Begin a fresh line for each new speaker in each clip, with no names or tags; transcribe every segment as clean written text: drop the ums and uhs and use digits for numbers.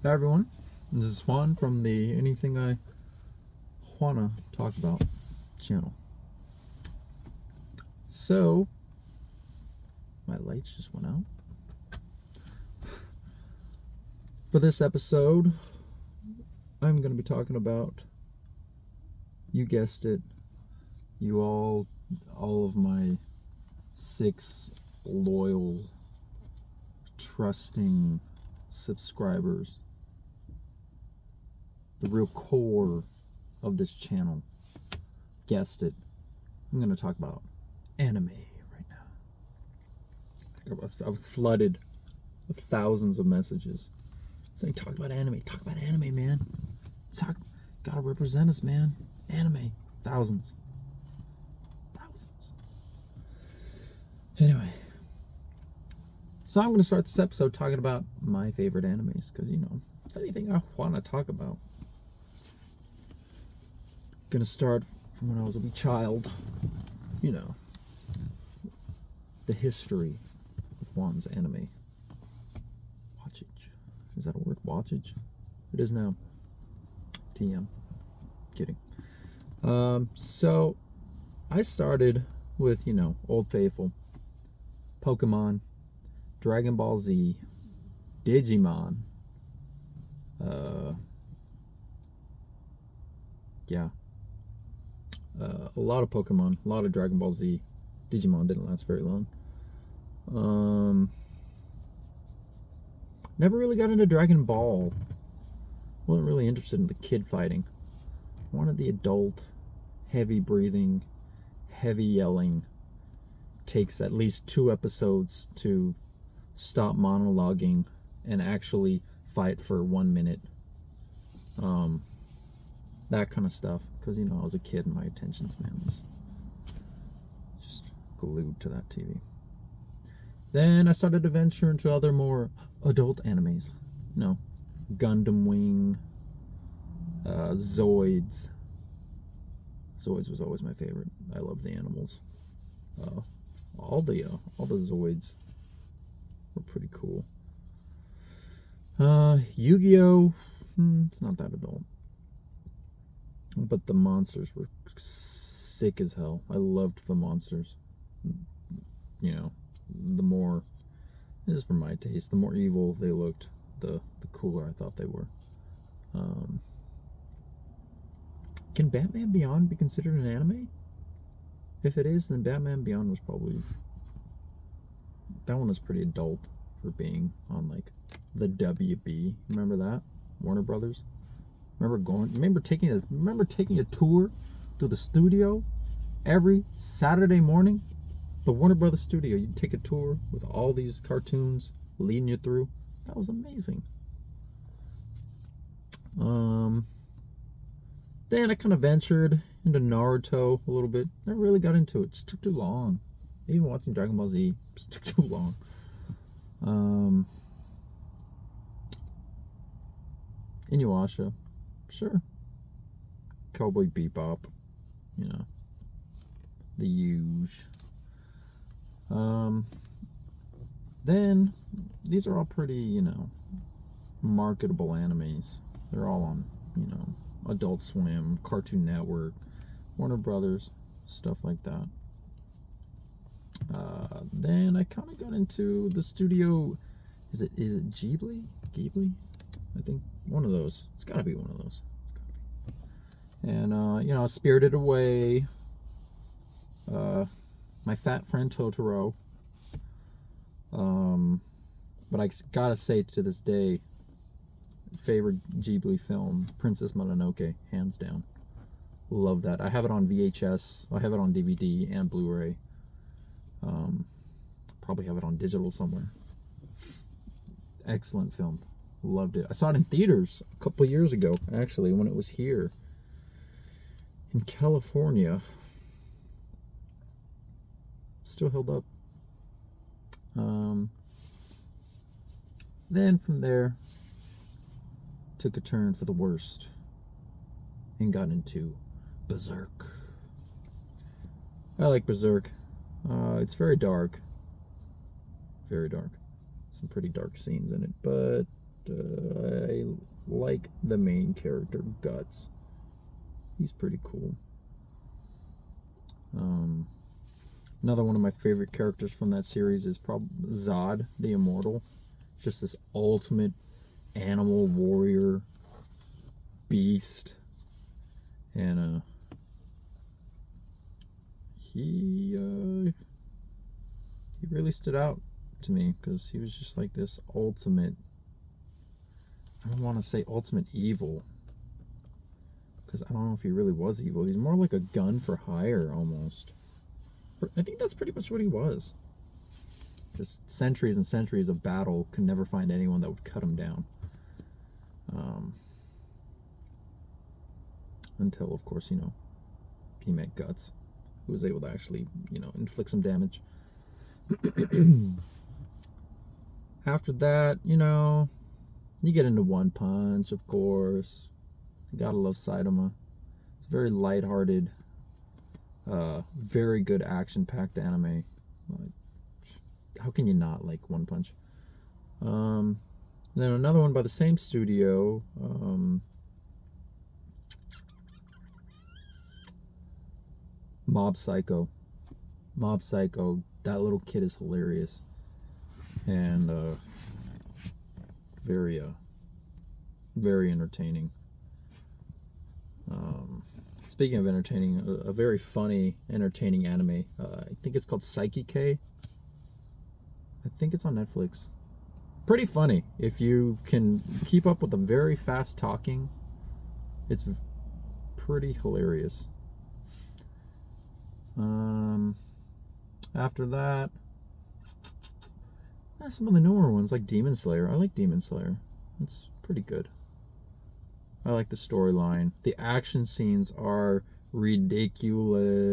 Hi everyone, this is Juan from the Anything I Wanna Talk About channel. So, my lights just went out. For this episode, I'm going to be talking about, you guessed it, you all of my 6 loyal, trusting subscribers, the real core of this channel, guessed it. I'm going to talk about anime right now. I was flooded with thousands of messages saying, talk about anime, man. Gotta represent us, man. Anime. Thousands. Anyway. So I'm going to start this episode talking about my favorite animes, because, it's anything I want to talk about. Going to start from when I was a wee child. The history of Juan's anime. Watchage. Is that a word? Watchage? It is now. TM. Kidding. So I started with, Old Faithful, Pokemon, Dragon Ball Z, Digimon. A lot of Pokemon, a lot of Dragon Ball Z. Digimon didn't last very long. Never really got into Dragon Ball. Wasn't really interested in the kid fighting. Wanted the adult, heavy breathing, heavy yelling. Takes at least 2 episodes to stop monologuing and actually fight for 1 minute. That kind of stuff. Because, I was a kid and my attention span was just glued to that TV. Then I started to venture into other more adult animes. Gundam Wing, Zoids. Zoids was always my favorite. I love the animals. All the Zoids were pretty cool. Yu-Gi-Oh! It's not that adult. But the monsters were sick as hell. I loved the monsters. The more, this is for my taste, the more evil they looked, the cooler I thought they were. Can Batman Beyond be considered an anime? If it is, then Batman Beyond was probably, that one was pretty adult for being on like the WB. Remember that? Warner Brothers. Remember taking a tour to the studio every Saturday morning? The Warner Brothers studio. You'd take a tour with all these cartoons leading you through. That was amazing. Then I kind of ventured into Naruto a little bit. Never really got into it. It just took too long. Even watching Dragon Ball Z just took too long. Inuyasha. Sure. Cowboy Bebop. The huge. Then these are all pretty, marketable animes. They're all on, Adult Swim, Cartoon Network, Warner Brothers, stuff like that. Then I kind of got into the studio. Is it Ghibli? Ghibli? I think one of those. It's got to be one of those. And Spirited Away. My Fat Friend Totoro. But I gotta say, to this day, favorite Ghibli film, Princess Mononoke, hands down. Love that. I have it on VHS. I have it on DVD and Blu-ray. Probably have it on digital somewhere. Excellent film. Loved it. I saw it in theaters a couple of years ago, actually, when it was here in California. Still held up. Then from there, took a turn for the worst and got into Berserk. I like Berserk. It's very dark. Very dark. Some pretty dark scenes in it, but I like the main character, Guts. He's pretty cool. Another one of my favorite characters from that series is probably Zod, the Immortal. Just this ultimate animal warrior beast. And he really stood out to me because he was just like this ultimate, I don't want to say ultimate evil, because I don't know if he really was evil. He's more like a gun for hire almost. I think that's pretty much what he was. Just centuries and centuries of battle could never find anyone that would cut him down. Until, of course, he met Guts, who was able to actually, inflict some damage. After that, you get into One Punch, of course. You gotta love Saitama. It's very lighthearted, very good action-packed anime. How can you not like One Punch? Then another one by the same studio, Mob Psycho. Mob Psycho, that little kid is hilarious. And very entertaining. Speaking of entertaining, a very funny, entertaining anime. I think it's called Psyche K. I think it's on Netflix. Pretty funny. If you can keep up with the very fast talking, it's pretty hilarious. After that, some of the newer ones like Demon Slayer. I like Demon Slayer. It's pretty good. I like the storyline. The action scenes are ridiculous.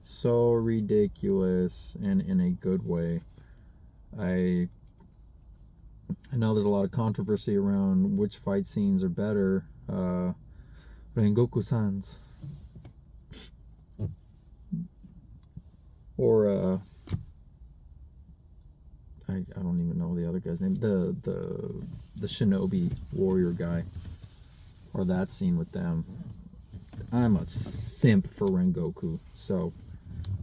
So ridiculous, and in a good way. I know there's a lot of controversy around which fight scenes are better. Rengoku-san's. Or I don't even know the other guy's name. The shinobi warrior guy. Or that scene with them. I'm a simp for Rengoku. So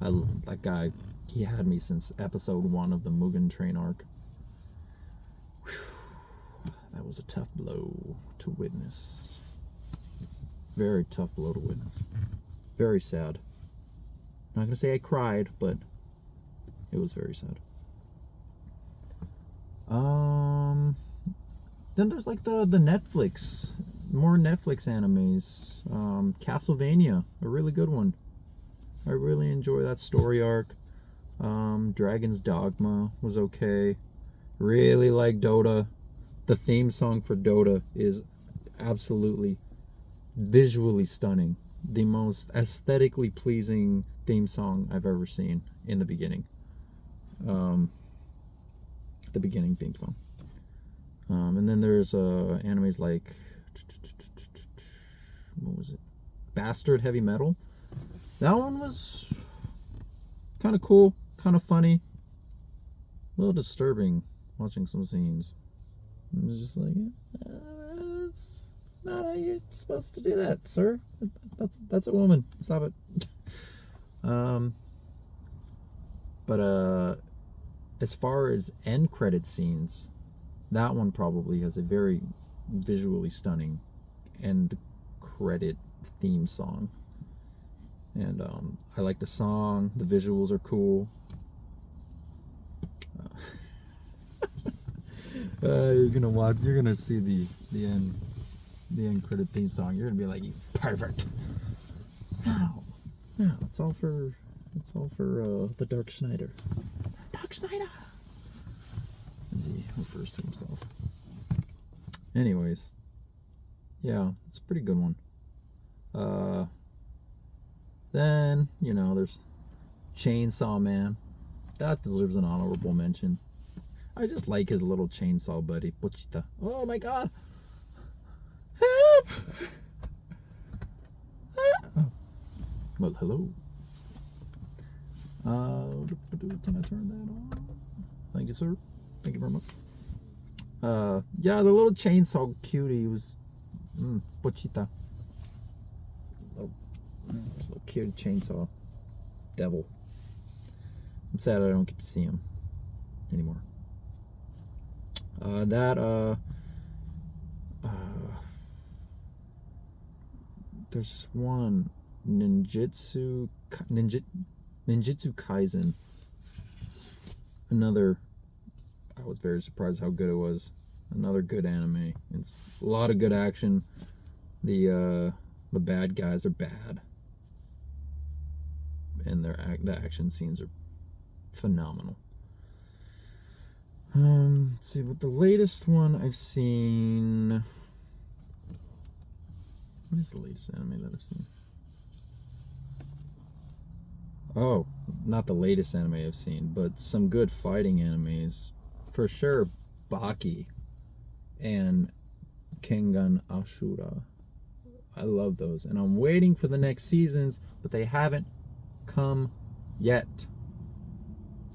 that guy, he had me since episode 1 of the Mugen Train arc. Whew, that was a tough blow to witness. Very tough blow to witness. Very sad. Not gonna say I cried, but it was very sad. Then there's like the Netflix, more Netflix animes. Castlevania, a really good one. I really enjoy that story arc. Dragon's Dogma was okay. Really like Dota. The theme song for Dota is absolutely visually stunning. The most aesthetically pleasing theme song I've ever seen in the beginning. The beginning theme song. And then there's animes like, what was it? Bastard Heavy Metal. That one was kind of cool, kind of funny, a little disturbing watching some scenes. It was just like, that's not how you're supposed to do that, sir. That's a woman. Stop it. But as far as end credit scenes, that one probably has a very visually stunning end credit theme song. And I like the song. The visuals are cool. You're gonna see the end credit theme song. You're gonna be like, you pervert. No, it's all for the Dark Schneider. Dark Schneider, as he refers to himself. Anyways, yeah, it's a pretty good one. Then, there's Chainsaw Man. That deserves an honorable mention. I just like his little chainsaw buddy, Pochita. Oh my god! Help! Oh. Well, hello. Can I turn that on? Thank you, sir. Thank you very much. Yeah, the little chainsaw cutie was Pochita. This little cute chainsaw devil. I'm sad I don't get to see him anymore. There's this one Ninjutsu Kaisen. Another. I was very surprised how good it was. Another good anime. It's a lot of good action. The bad guys are bad, and the action scenes are phenomenal. Let's see what the latest one I've seen. What is the latest anime that I've seen? Oh, not the latest anime I've seen, but some good fighting animes. For sure, Baki and Kengan Ashura. I love those. And I'm waiting for the next seasons, but they haven't come yet.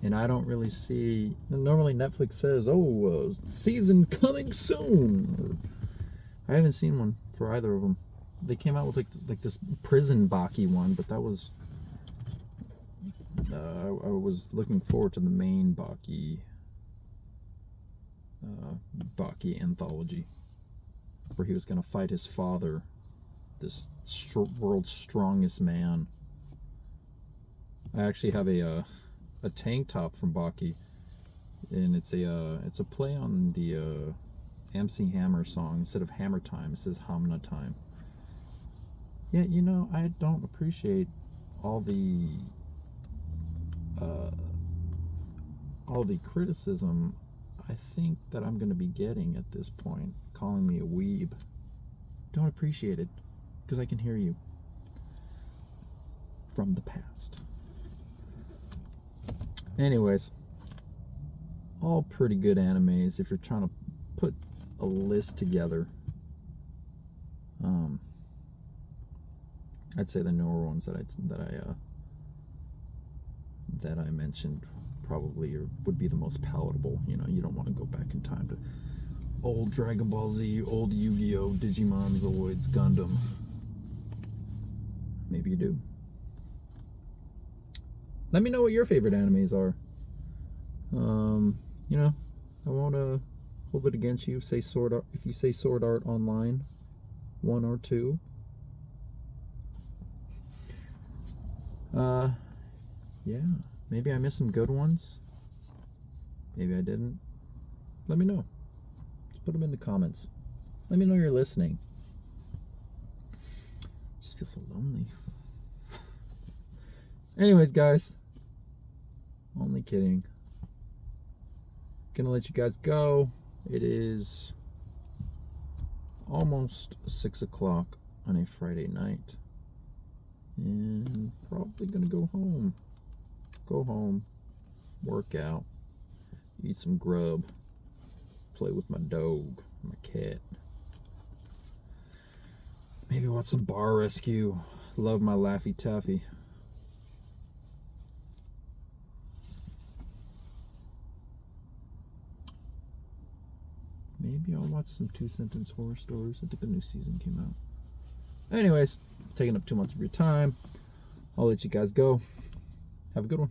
And I don't really see... Normally Netflix says, season coming soon. I haven't seen one for either of them. They came out with like this prison Baki one, but that was... I was looking forward to the main Baki anthology, where he was going to fight his father, this world's strongest man. I actually have a tank top from Baki, and it's a play on the MC Hammer song. Instead of Hammer Time, it says Hamna Time. Yeah, I don't appreciate all the criticism I think that I'm going to be getting at this point, calling me a weeb. Don't appreciate it, because I can hear you from the past. Anyways, all pretty good animes if you're trying to put a list together. I'd say the newer ones that I mentioned probably would be the most palatable. You don't want to go back in time to old Dragon Ball Z, old Yu-Gi-Oh, Digimon, Zoids, Gundam. Maybe you do. Let me know what your favorite animes are. I won't hold it against you if you say Sword Art Online 1 or 2. Yeah, maybe I missed some good ones. Maybe I didn't. Let me know. Just put them in the comments. Let me know you're listening. I just feel so lonely. Anyways, guys. Only kidding. Gonna let you guys go. It is almost 6 o'clock on a Friday night. And probably gonna go home. Work out. Eat some grub. Play with my dog, my cat. Maybe watch some Bar Rescue. Love my Laffy Taffy. Maybe I'll watch some 2-sentence horror stories. I think the new season came out. Anyways, taking up too much of your time. I'll let you guys go. Have a good one.